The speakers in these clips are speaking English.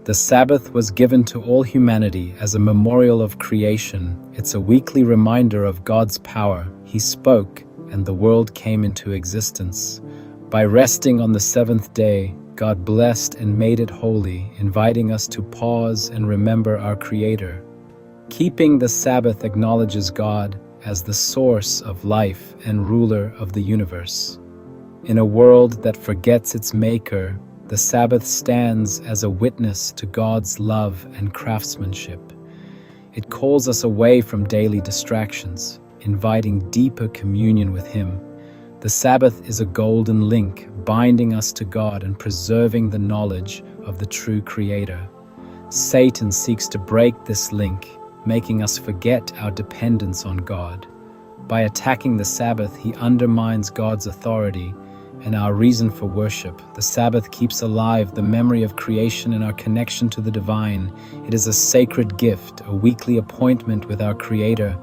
The Sabbath was given to all humanity as a memorial of creation. It's a weekly reminder of God's power. He spoke, and the world came into existence. By resting on the seventh day, God blessed and made it holy, inviting us to pause and remember our Creator. Keeping the Sabbath acknowledges God as the source of life and ruler of the universe. In a world that forgets its Maker, the Sabbath stands as a witness to God's love and craftsmanship. It calls us away from daily distractions, inviting deeper communion with Him. The Sabbath is a golden link, binding us to God and preserving the knowledge of the true Creator. Satan seeks to break this link, making us forget our dependence on God. By attacking the Sabbath, he undermines God's authority and our reason for worship. The Sabbath keeps alive the memory of creation and our connection to the divine. It is a sacred gift, a weekly appointment with our Creator.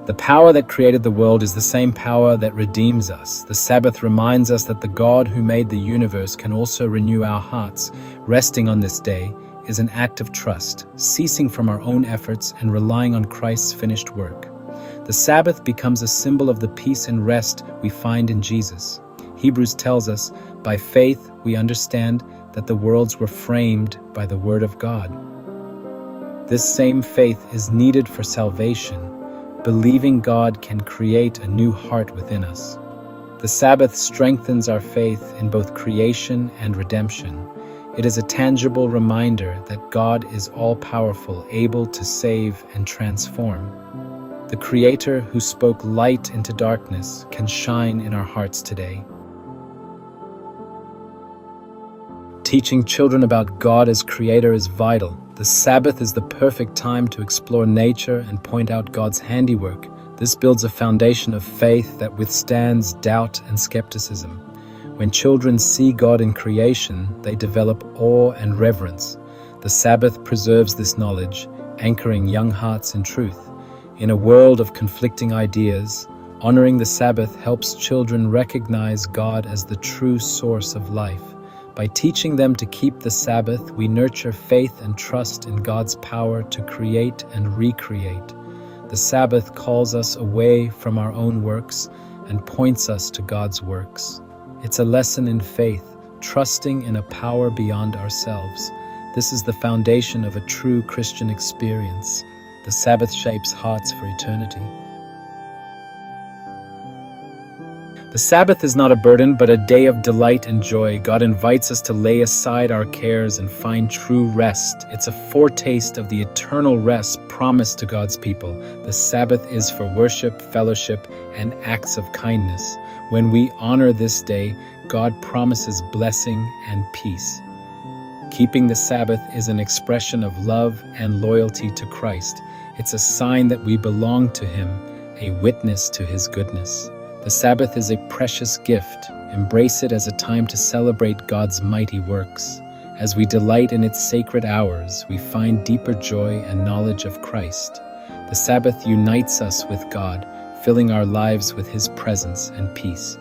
The power that created the world is the same power that redeems us. The Sabbath reminds us that the God who made the universe can also renew our hearts. Resting on this day is an act of trust, ceasing from our own efforts and relying on Christ's finished work. The Sabbath becomes a symbol of the peace and rest we find in Jesus. Hebrews tells us, by faith we understand that the worlds were framed by the Word of God. This same faith is needed for salvation, believing God can create a new heart within us. The Sabbath strengthens our faith in both creation and redemption. It is a tangible reminder that God is all-powerful, able to save and transform. The Creator who spoke light into darkness can shine in our hearts today. Teaching children about God as Creator is vital. The Sabbath is the perfect time to explore nature and point out God's handiwork. This builds a foundation of faith that withstands doubt and skepticism. When children see God in creation, they develop awe and reverence. The Sabbath preserves this knowledge, anchoring young hearts in truth. In a world of conflicting ideas, honoring the Sabbath helps children recognize God as the true source of life. By teaching them to keep the Sabbath, we nurture faith and trust in God's power to create and recreate. The Sabbath calls us away from our own works and points us to God's works. It's a lesson in faith, trusting in a power beyond ourselves. This is the foundation of a true Christian experience. The Sabbath shapes hearts for eternity. The Sabbath is not a burden, but a day of delight and joy. God invites us to lay aside our cares and find true rest. It's a foretaste of the eternal rest promised to God's people. The Sabbath is for worship, fellowship, and acts of kindness. When we honor this day, God promises blessing and peace. Keeping the Sabbath is an expression of love and loyalty to Christ. It's a sign that we belong to Him, a witness to His goodness. The Sabbath is a precious gift. Embrace it as a time to celebrate God's mighty works. As we delight in its sacred hours, we find deeper joy and knowledge of Christ. The Sabbath unites us with God, filling our lives with His presence and peace.